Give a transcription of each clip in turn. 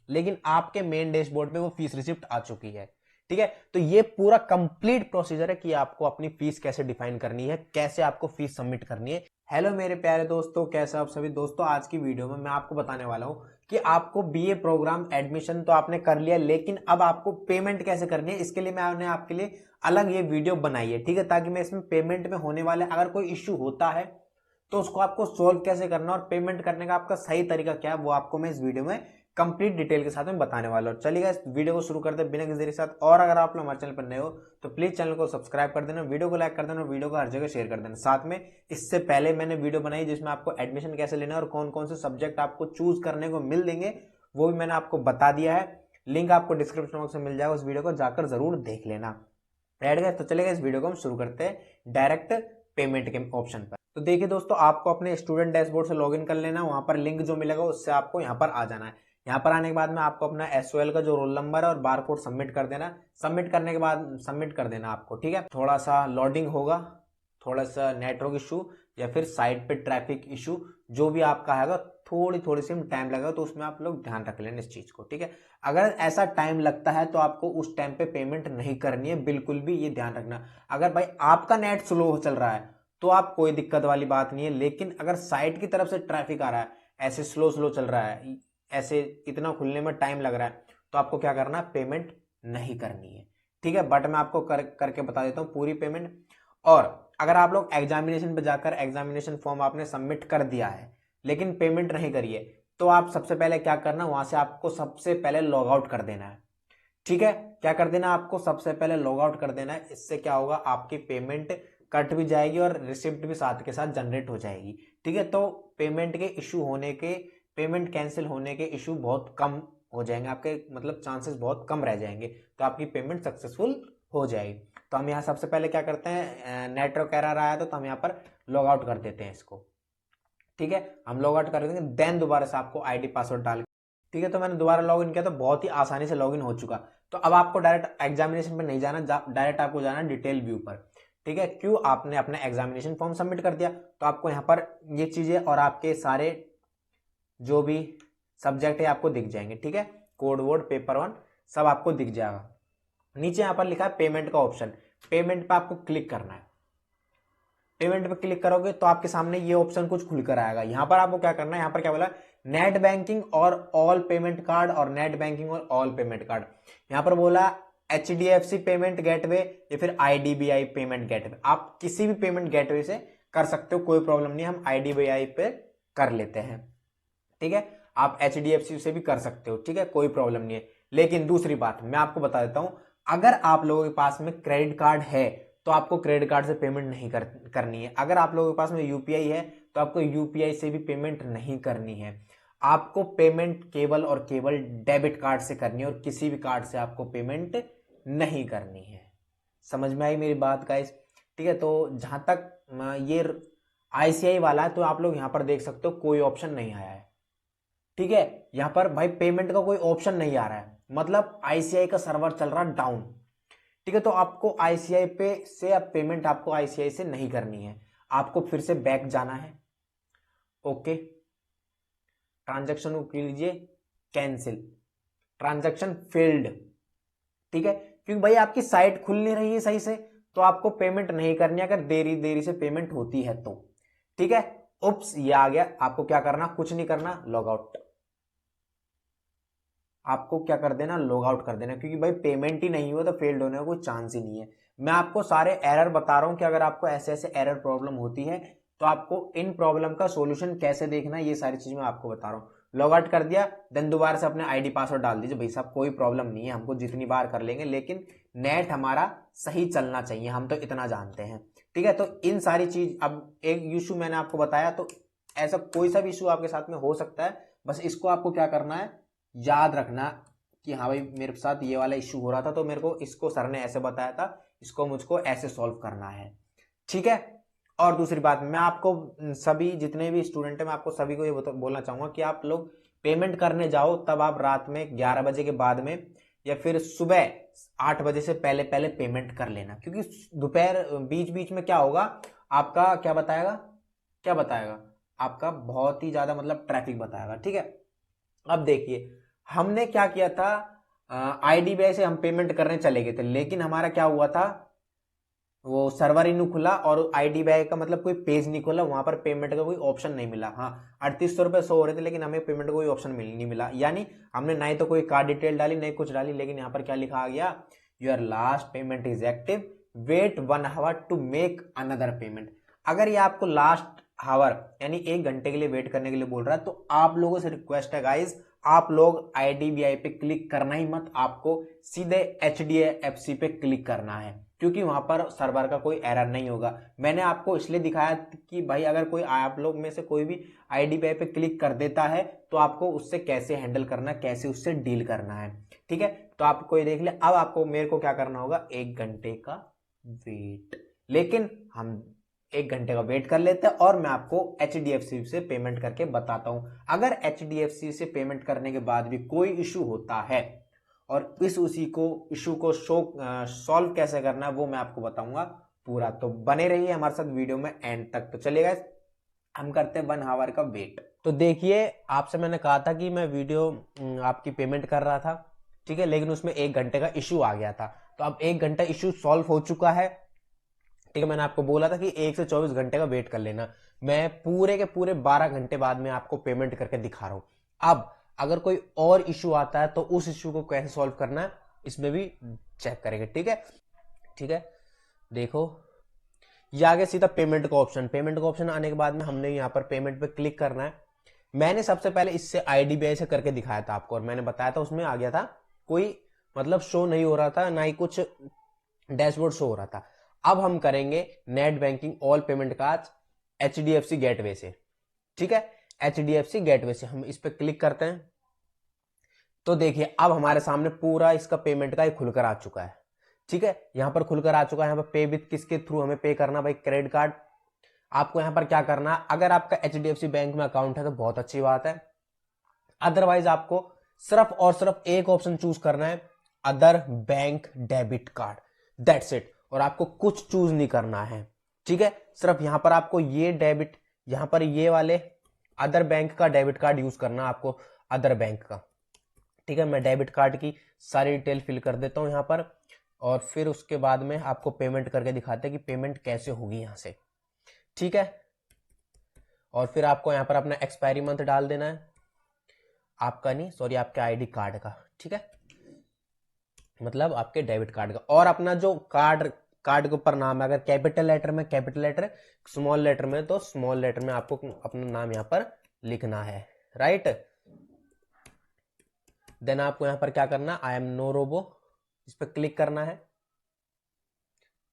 लेकिन आपके main dashboard पे वो फीस रिसिप्ट आ चुकी है। ठीक है, तो ये पूरा कंप्लीट प्रोसीजर है कि आपको अपनी फीस कैसे डिफाइन करनी है, कैसे आपको फीस सबमिट करनी है। हेलो मेरे प्यारे दोस्तों, कैसे आप सभी दोस्तों। आज की वीडियो में मैं आपको बताने वाला हूं कि आपको बीए प्रोग्राम एडमिशन तो आपने कर लिया, लेकिन अब आपको पेमेंट कैसे करनी है। इसके लिए मैंने आपके लिए अलग ये वीडियो बनाई है, ठीक है, ताकि मैं इसमें पेमेंट में होने वाले अगर कोई इश्यू होता है तो उसको आपको सोल्व कैसे करना और पेमेंट करने का आपका सही तरीका क्या है, वो आपको मैं इस वीडियो में कंप्लीट डिटेल के साथ में बताने वाला हूं। चलिए इस वीडियो को शुरू करते हैं बिना किसी देरी के साथ। और अगर आप लोग हमारे चैनल पर नए हो तो प्लीज चैनल को सब्सक्राइब कर देना, वीडियो को लाइक कर देना, वीडियो को हर जगह शेयर कर देना। साथ में इससे पहले मैंने वीडियो बनाई जिसमें आपको एडमिशन कैसे लेना है और कौन कौन से सब्जेक्ट आपको चूज करने को मिल देंगे, वो भी मैंने आपको बता दिया है। लिंक आपको डिस्क्रिप्शन बॉक्स में मिल जाएगा, उस वीडियो को जाकर जरूर देख लेना। राइट गाइस, तो चलेगा इस वीडियो को हम शुरू करते हैं डायरेक्ट पेमेंट के ऑप्शन पर। तो देखिए दोस्तों, आपको अपने स्टूडेंट डैशबोर्ड से लॉगिन कर लेना, वहां पर लिंक जो मिलेगा उससे आपको यहाँ पर आ जाना है। यहाँ पर आने के बाद में आपको अपना एसओएल का जो रोल नंबर है और बार कोड सबमिट कर देना। सबमिट करने के बाद सबमिट कर देना आपको, ठीक है। थोड़ा सा लोडिंग होगा, थोड़ा सा नेटवर्क इशू या फिर साइट पे ट्रैफिक इशू, जो भी आपका है, थोड़ी थोड़ी सी टाइम लगेगा, तो उसमें आप लोग ध्यान रख लेना इस चीज को, ठीक है। अगर ऐसा टाइम लगता है तो आपको उस टाइम पे पेमेंट नहीं करनी है, बिल्कुल भी, ये ध्यान रखना। अगर भाई आपका नेट स्लो चल रहा है तो आप कोई दिक्कत वाली बात नहीं है, लेकिन अगर साइट की तरफ से ट्रैफिक आ रहा है, ऐसे स्लो स्लो चल रहा है, ऐसे इतना खुलने में टाइम लग रहा है, तो आपको क्या करना है, पेमेंट नहीं करनी है, ठीक है। बट मैं आपको करके बता देता हूँ पूरी पेमेंट। और अगर आप लोग एग्जामिनेशन पे जाकर एग्जामिनेशन फॉर्म आपने सबमिट कर दिया है लेकिन पेमेंट नहीं करी है, तो आप सबसे पहले क्या करना, वहां से आपको सबसे पहले लॉग आउट कर देना है, ठीक है। क्या कर देना, आपको सबसे पहले लॉग आउट कर देना है। इससे क्या होगा, आपकी पेमेंट कट भी जाएगी और रिसिप्ट भी साथ के साथ जनरेट हो जाएगी, ठीक है। तो पेमेंट के इशू होने के, पेमेंट कैंसिल होने के इशू बहुत कम हो जाएंगे आपके, मतलब चांसेस बहुत कम रह जाएंगे, तो आपकी पेमेंट सक्सेसफुल हो जाएगी। तो हम यहाँ सबसे पहले क्या करते हैं, नेटवर्क एरर आया तो हम यहाँ पर लॉग आउट कर देते हैं इसको, ठीक है। हम लॉग आउट कर देंगे, देन दोबारा से आपको आईडी पासवर्ड डाल, ठीक है। तो मैंने दोबारा लॉगिन किया तो बहुत ही आसानी से लॉगिन हो चुका। तो अब आपको डायरेक्ट एग्जामिनेशन पे नहीं जाना, डायरेक्ट आपको जाना डिटेल व्यू पर, ठीक है। क्यों, आपने अपना एग्जामिनेशन फॉर्म सबमिट कर दिया तो आपको यहाँ पर ये चीजें और आपके सारे जो भी सब्जेक्ट है आपको दिख जाएंगे, ठीक है। कोड वोड पेपर वन सब आपको दिख जाएगा। नीचे यहाँ पर लिखा है पेमेंट का ऑप्शन, पेमेंट पे आपको क्लिक करना है। पेमेंट पे क्लिक करोगे तो आपके सामने ये ऑप्शन कुछ खुलकर आएगा। यहाँ पर आपको क्या करना है, यहाँ पर क्या बोला, नेट बैंकिंग और ऑल पेमेंट कार्ड और नेट बैंकिंग और ऑल पेमेंट कार्ड। यहाँ पर बोला HDFC पेमेंट गेटवे या फिर IDBI पेमेंट गेटवे। आप किसी भी पेमेंट गेटवे से कर सकते हो, कोई प्रॉब्लम नहीं, हम IDBI पे कर लेते हैं, ठीक है। आप HDFC से भी कर सकते हो, ठीक है, कोई प्रॉब्लम नहीं है। लेकिन दूसरी बात मैं आपको बता देता हूं, अगर आप लोगों के पास में क्रेडिट कार्ड है तो आपको क्रेडिट कार्ड से पेमेंट नहीं करनी है। अगर आप लोगों के पास में यूपीआई है तो आपको यूपीआई से भी पेमेंट नहीं करनी है। आपको पेमेंट केवल और केवल डेबिट कार्ड से करनी है और किसी भी कार्ड से आपको पेमेंट नहीं करनी है। समझ में आई मेरी बात गाइस, ठीक है। तो जहां तक ये ICI वाला है तो आप लोग यहां पर देख सकते हो कोई ऑप्शन नहीं आया है, ठीक है। यहां पर भाई पेमेंट का कोई ऑप्शन नहीं आ रहा है, मतलब ICI का सर्वर चल रहा डाउन, ठीक है। तो आपको ICI पे से अब पेमेंट आपको ICI से नहीं करनी है, आपको फिर से बैक जाना है। ओके, ट्रांजैक्शन को कीजिए कैंसिल, ट्रांजैक्शन फेल्ड, ठीक है। क्योंकि भाई आपकी साइट खुल नहीं रही है सही से, तो आपको पेमेंट नहीं करनी है, अगर देरी देरी से पेमेंट होती है तो, ठीक है। उप्स, ये आ गया, आपको क्या करना, कुछ नहीं करना, लॉग आउट। आपको क्या कर देना, लॉग आउट कर देना, क्योंकि भाई पेमेंट ही नहीं हुआ तो फेल्ड होने का कोई चांस ही नहीं है। मैं आपको सारे एरर बता रहा हूं कि अगर आपको ऐसे ऐसे एरर प्रॉब्लम होती है तो आपको इन प्रॉब्लम का सॉल्यूशन कैसे देखना है, ये सारी चीज मैं आपको बता रहा हूँ। लॉग आउट कर दिया, देन दोबारा से अपने आईडी पासवर्ड डाल दीजिए। भाई साहब कोई प्रॉब्लम नहीं है, हमको जितनी बार कर लेंगे, लेकिन नेट हमारा सही चलना चाहिए, हम तो इतना जानते हैं, ठीक है। तो इन सारी चीज, अब एक इशू मैंने आपको बताया, तो ऐसा कोई सा भी इशू आपके साथ में हो सकता है, बस इसको आपको क्या करना है, याद रखना कि हाँ भाई मेरे साथ ये वाला इश्यू हो रहा था तो मेरे को इसको सर ने ऐसे बताया था, इसको मुझको ऐसे सॉल्व करना है, ठीक है। और दूसरी बात, मैं आपको सभी जितने भी स्टूडेंट हैं, मैं आपको सभी को ये बोलना चाहूंगा कि आप लोग पेमेंट करने जाओ तब आप रात में 11 बजे के बाद में या फिर सुबह 8 बजे से पहले पहले पेमेंट कर लेना, क्योंकि दोपहर बीच बीच में क्या होगा, आपका क्या बताएगा, क्या बताएगा, आपका बहुत ही ज्यादा मतलब ट्रैफिक बताएगा, ठीक है। अब देखिए, हमने क्या किया था, आईडीबीआई से हम पेमेंट करने चले गए थे, लेकिन हमारा क्या हुआ था, वो सर्वर ही नहीं खुला और आईडीबीआई का मतलब कोई पेज नहीं खुला, वहां पर पेमेंट का कोई ऑप्शन नहीं मिला। हाँ, 3800 रुपये शो हो रहे थे, लेकिन हमें पेमेंट का कोई ऑप्शन नहीं मिला। यानी हमने ना ही तो कोई कार्ड डिटेल डाली, नहीं कुछ डाली, लेकिन यहाँ पर क्या लिखा आ गया, your last payment is active, wait 1 hour to make another payment. अगर ये आपको लास्ट हावर यानी 1 घंटे के लिए वेट करने के लिए बोल रहा है, तो आप लोगों से रिक्वेस्ट है गाइज, आप लोग आईडीबीआई पे क्लिक करना ही मत, आपको सीधे एचडीएफसी पे क्लिक करना है, क्योंकि वहां पर सर्वर का कोई एरर नहीं होगा। मैंने आपको इसलिए दिखाया कि भाई अगर कोई आप लोग में से कोई भी आईडीबीआई पे क्लिक कर देता है, तो आपको उससे कैसे हैंडल करना, कैसे उससे डील करना है। ठीक है, तो आपको ये देख लिया। अब आपको मेरे को क्या करना होगा, 1 घंटे का वेट। लेकिन हम 1 घंटे का वेट कर लेते हैं और मैं आपको एचडीएफसी से पेमेंट करके बताता हूं। अगर एचडीएफसी से पेमेंट करने के बाद भी कोई इशू होता है और इस इशू को सॉल्व कैसे करना है वो मैं आपको बताऊंगा पूरा। तो बने रहिए हमारे साथ वीडियो में एंड तक। तो चलिए हम करते हैं 1 आवर का वेट। तो देखिए, आपसे मैंने कहा था कि मैं वीडियो आपकी पेमेंट कर रहा था, ठीक है, लेकिन उसमें 1 घंटे का इशू आ गया था। तो अब 1 घंटा इशू सॉल्व हो चुका है, ठीक है। मैंने आपको बोला था कि 1 से 24 घंटे का वेट कर लेना, मैं पूरे के पूरे 12 घंटे बाद में आपको पेमेंट करके दिखा रहा हूं। अब अगर कोई और इशू आता है तो उस इशू को कैसे सॉल्व करना है इसमें भी चेक करेंगे, ठीक है। ठीक है, देखो ये आगे सीधा पेमेंट का ऑप्शन। पेमेंट का ऑप्शन आने के बाद में हमने यहाँ पर पेमेंट पे क्लिक करना है। मैंने सबसे पहले इससे आईडीबीआई से करके दिखाया था आपको, और मैंने बताया था उसमें आ गया था, कोई मतलब शो नहीं हो रहा था, ना ही कुछ डैशबोर्ड शो हो रहा था। अब हम करेंगे net banking all payment card HDFC gateway से, ठीक है। एचडीएफसी गेटवे से हम इस पर क्लिक करते हैं, तो देखिए अब हमारे सामने पूरा इसका पेमेंट का ही खुलकर आ चुका है, ठीक है। यहां पर खुलकर आ चुका है। यहाँ पर पे विथ किसके थ्रू हमें पे करना, भाई क्रेडिट कार्ड। आपको यहां पर क्या करना है, अगर आपका एचडीएफसी बैंक में अकाउंट है तो बहुत अच्छी बात है, अदरवाइज आपको सिर्फ और सिर्फ एक ऑप्शन चूज करना है, other bank debit card, that's it. और आपको कुछ चूज नहीं करना है, ठीक है। सिर्फ यहां पर आपको ये डेबिट, यहां पर ये वाले अदर बैंक का डेबिट कार्ड यूज करना आपको, अदर बैंक का, ठीक है। मैं डेबिट कार्ड की सारी डिटेल फिल कर देता हूं यहां पर, और फिर उसके बाद में आपको पेमेंट करके दिखाते हैं कि पेमेंट कैसे होगी यहां से, ठीक है। और फिर आपको यहां पर अपना एक्सपायरी मंथ डाल देना है, आपका नहीं सॉरी, आपके आईडी कार्ड का, ठीक है, मतलब आपके डेबिट कार्ड का। और अपना जो कार्ड के ऊपर नाम है, अगर कैपिटल लेटर में कैपिटल लेटर, स्मॉल लेटर में तो स्मॉल लेटर में आपको अपना नाम यहां पर लिखना है, राइट। देन आपको यहां पर क्या करना, आई एम नो रोबो, इस पर क्लिक करना है।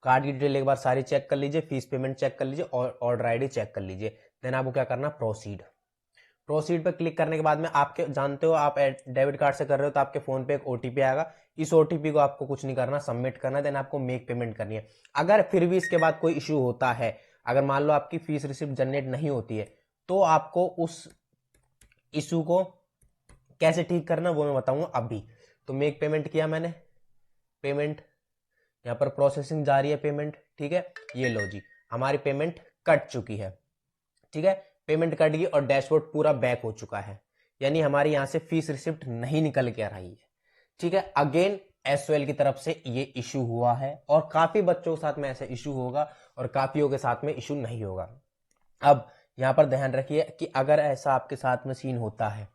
कार्ड की डिटेल एक बार सारी चेक कर लीजिए, फीस पेमेंट चेक कर लीजिए और ऑर्डर आईडी चेक कर लीजिए। देन आपको क्या करना, प्रोसीड। प्रोसीड पर क्लिक करने के बाद में आपके जानते हो, आप डेबिट कार्ड से कर रहे हो तो आपके फोन पे एक ओटीपी आएगा, इस ओटीपी को आपको कुछ नहीं करना, सबमिट करना, देन आपको मेक पेमेंट करनी है। अगर फिर भी इसके बाद कोई इश्यू होता है, अगर मान लो आपकी फीस रिसिप्ट जनरेट नहीं होती है, तो आपको उस इशू को कैसे ठीक करना वो मैं बताऊंगा अभी। तो मेक पेमेंट किया मैंने, पेमेंट यहाँ पर प्रोसेसिंग जा रही है पेमेंट, ठीक है। ये लो जी, हमारी पेमेंट कट चुकी है, ठीक है। पेमेंट कट गई और डैशबोर्ड पूरा बैक हो चुका है, यानी हमारी यहां से फीस रिसिप्ट नहीं निकल के आ रही है, ठीक है। अगेन एसओएल की तरफ से ये इशू हुआ है, और काफी बच्चों के साथ में ऐसा इशू होगा और काफियों के साथ में इशू नहीं होगा। अब यहां पर ध्यान रखिए कि अगर ऐसा आपके साथ में सीन होता है,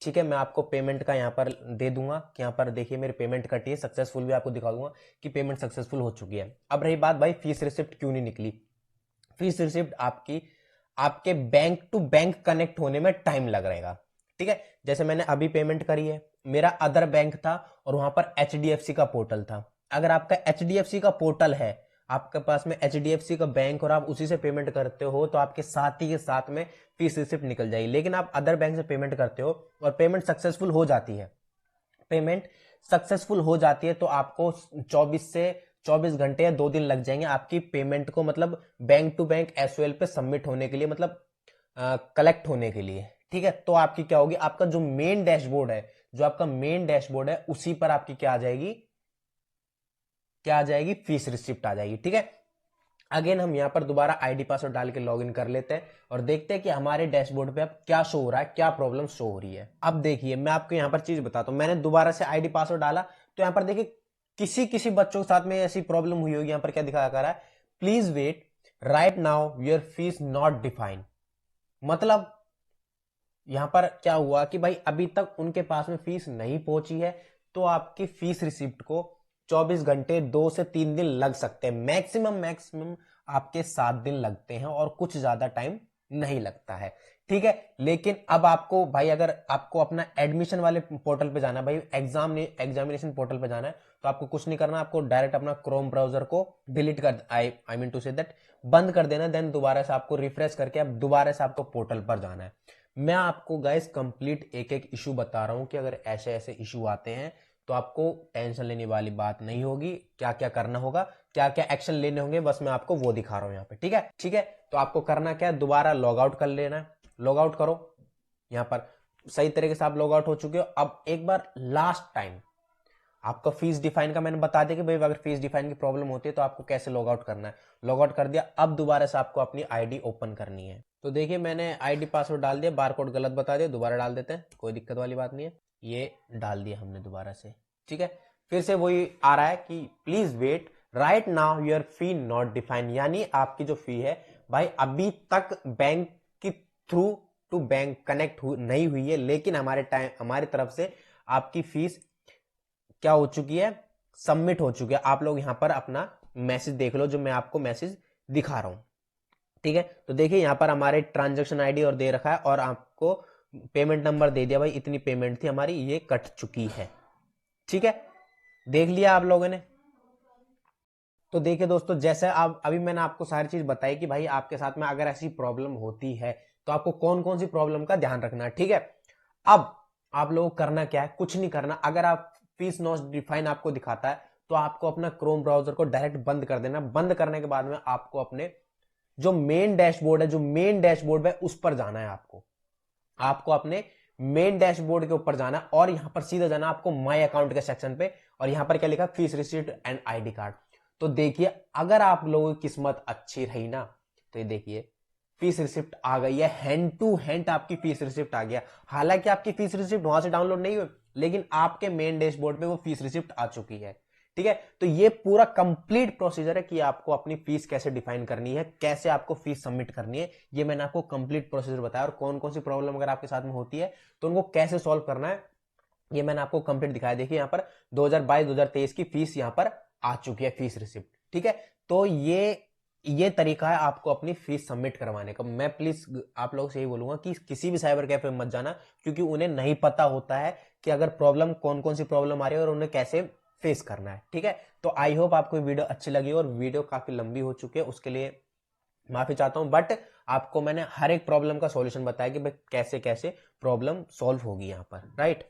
ठीक है, मैं आपको पेमेंट का यहां पर दे दूंगा कि यहां पर देखिए मेरी पेमेंट कटी है, सक्सेसफुल भी आपको दिखा दूंगा कि पेमेंट सक्सेसफुल हो चुकी है। अब रही बात भाई फीस रिसिप्ट क्यों नहीं निकली, फीस रिसिप्ट आपकी आपके बैंक टू बैंक कनेक्ट होने में टाइम लग रहेगा, ठीक है। जैसे मैंने अभी पेमेंट करी है, मेरा अदर बैंक था और वहां पर एचडीएफसी का पोर्टल था। अगर आपका एचडीएफसी का पोर्टल है, आपके पास में एचडीएफसी का बैंक और आप उसी से पेमेंट करते हो, तो आपके साथ ही के साथ में फीस रिसिप्ट निकल जाएगी। लेकिन आप अदर बैंक से पेमेंट करते हो और पेमेंट सक्सेसफुल हो जाती है, पेमेंट सक्सेसफुल हो जाती है, तो आपको 24 घंटे या 2 दिन लग जाएंगे आपकी पेमेंट को, मतलब बैंक टू बैंक एसओएल पे सबमिट होने के लिए, मतलब कलेक्ट होने के लिए, ठीक है। तो आपकी क्या होगी, आपका जो मेन डैशबोर्ड है, जो आपका मेन डैशबोर्ड है उसी पर आपकी क्या आ जाएगी, क्या आ जाएगी, फीस रिसिप्ट आ जाएगी, ठीक है। अगेन हम यहाँ पर दोबारा आईडी पासवर्ड डाल के लॉगिन कर लेते हैं और देखते हैं कि हमारे डैशबोर्ड पे अब क्या शो हो रहा है, क्या प्रॉब्लम शो हो रही है। अब देखिए मैं आपको यहाँ पर चीज बताता हूँ, मैंने दोबारा से आईडी पासवर्ड डाला तो यहाँ पर देखिए किसी किसी बच्चों के साथ में ऐसी प्रॉब्लम हुई होगी। यहाँ पर क्या दिखा रहा है, please wait right now your fees not defined. मतलब यहां पर क्या हुआ कि भाई अभी तक उनके पास में फीस नहीं पहुंची है, तो आपकी फीस रिसिप्ट को 24 घंटे 2 से 3 दिन लग सकते हैं, मैक्सिमम आपके 7 दिन लगते हैं और कुछ ज्यादा टाइम नहीं लगता है। ठीक है, लेकिन अब आपको भाई अगर आपको अपना एडमिशन वाले पोर्टल पे जाना है, भाई एग्जामिनेशन पोर्टल पे जाना है, तो आपको कुछ नहीं करना, आपको डायरेक्ट अपना क्रोम ब्राउजर को डिलीट कर I mean to say that बंद कर देना, देन दोबारा से आपको रिफ्रेश करके अब दोबारा से आपको पोर्टल पर जाना है। मैं आपको गाइस कंप्लीट एक एक इशू बता रहा हूं कि अगर ऐसे ऐसे इशू आते हैं तो आपको टेंशन लेने वाली बात नहीं होगी, क्या क्या करना होगा, क्या क्या एक्शन लेने होंगे, बस मैं आपको वो दिखा रहा हूं यहाँ पे। ठीक है, ठीक है, तो आपको करना क्या है, दोबारा लॉग आउट कर लेना है, लॉग आउट करो। यहाँ पर सही तरीके से आप लॉग आउट हो चुके हो। अब एक बार लास्ट टाइम आपका फीस डिफाइन का मैंने बता दिया कि भाई अगर फीस डिफाइन की प्रॉब्लम होती है तो आपको कैसे लॉग आउट करना है। लॉग आउट कर दिया, अब दोबारा से आपको अपनी आईडी ओपन करनी है। तो देखिए मैंने आईडी पासवर्ड डाल दिया, बारकोड गलत बता दिया, दोबारा डाल देते हैं, कोई दिक्कत वाली बात नहीं है। ये डाल दिया हमने दोबारा से। ठीक है, फिर से वही आ रहा है कि please wait right now your fee not define, यानी आपकी जो फी है भाई अभी तक बैंक की थ्रू टू बैंक कनेक्ट नहीं हुई है, लेकिन हमारी तरफ से आपकी फीस क्या हो चुकी है, सबमिट हो चुकी है। आप लोग यहां पर अपना मैसेज देख लो, जो मैं आपको मैसेज दिखा रहा हूं। ठीक है, तो देखिए यहां पर हमारे ट्रांजैक्शन आईडी और दे रखा है और आपको पेमेंट नंबर दे दिया, भाई इतनी पेमेंट थी हमारी, ये कट चुकी है। ठीक है, देख लिया आप लोगों ने। तो देखिए दोस्तों, जैसे आप अभी मैंने आपको सारी चीज बताई कि भाई आपके साथ में अगर ऐसी प्रॉब्लम होती है तो आपको कौन कौन सी प्रॉब्लम का ध्यान रखना है। ठीक है, अब आप लोगों को करना क्या है, कुछ नहीं करना। अगर आप फीस नॉट डिफाइन आपको दिखाता है तो आपको अपना क्रोम ब्राउजर को डायरेक्ट बंद कर देना। बंद करने के बाद में आपको अपने जो मेन डैशबोर्ड है, जो मेन डैशबोर्ड है उस पर जाना है। आपको अपने मेन डैशबोर्ड के ऊपर जाना और यहां पर सीधा जाना आपको माय अकाउंट के सेक्शन पे, और यहां पर क्या लिखा, fees receipt and ID card. तो देखिए अगर आप लोगों की किस्मत अच्छी रही ना, तो ये देखिए फीस रिसिप्ट आ गई है, हैंड टू हैंड आपकी फीस रिसिप्ट आ गया। हालांकि आपकी फीस रिसिप्ट वहां से डाउनलोड नहीं हुई, लेकिन आपके मेन डैशबोर्ड पे वो फीस रिसिप्ट आ चुकी है। ठीक है, तो ये पूरा कंप्लीट प्रोसीजर है कि आपको अपनी फीस कैसे डिफाइन करनी है, कैसे आपको फीस सबमिट करनी है, ये मैंने आपको कंप्लीट प्रोसीजर बताया। और कौन कौन सी प्रॉब्लम अगर आपके साथ में होती है तो उनको कैसे सॉल्व करना है, ये मैंने आपको कंप्लीट दिखाया। देखिए यहाँ पर 2022-2023 की फीस यहाँ पर आ चुकी है, फीस रिसिप्ट। ठीक है, तो ये तरीका है आपको अपनी फीस सबमिट करवाने का। मैं प्लीज आप लोगों से यही बोलूंगा कि किसी भी साइबर कैफे में मत जाना, क्योंकि उन्हें नहीं पता होता है कि अगर प्रॉब्लम कौन कौन सी प्रॉब्लम आ रही है और उन्हें कैसे फेस करना है। ठीक है, तो आई होप आपको वीडियो अच्छी लगी, और वीडियो काफी लंबी हो चुकी है उसके लिए माफी चाहता हूं, बट आपको मैंने हर एक प्रॉब्लम का सॉल्यूशन बताया कि भाई कैसे कैसे प्रॉब्लम सॉल्व होगी यहाँ पर, राइट।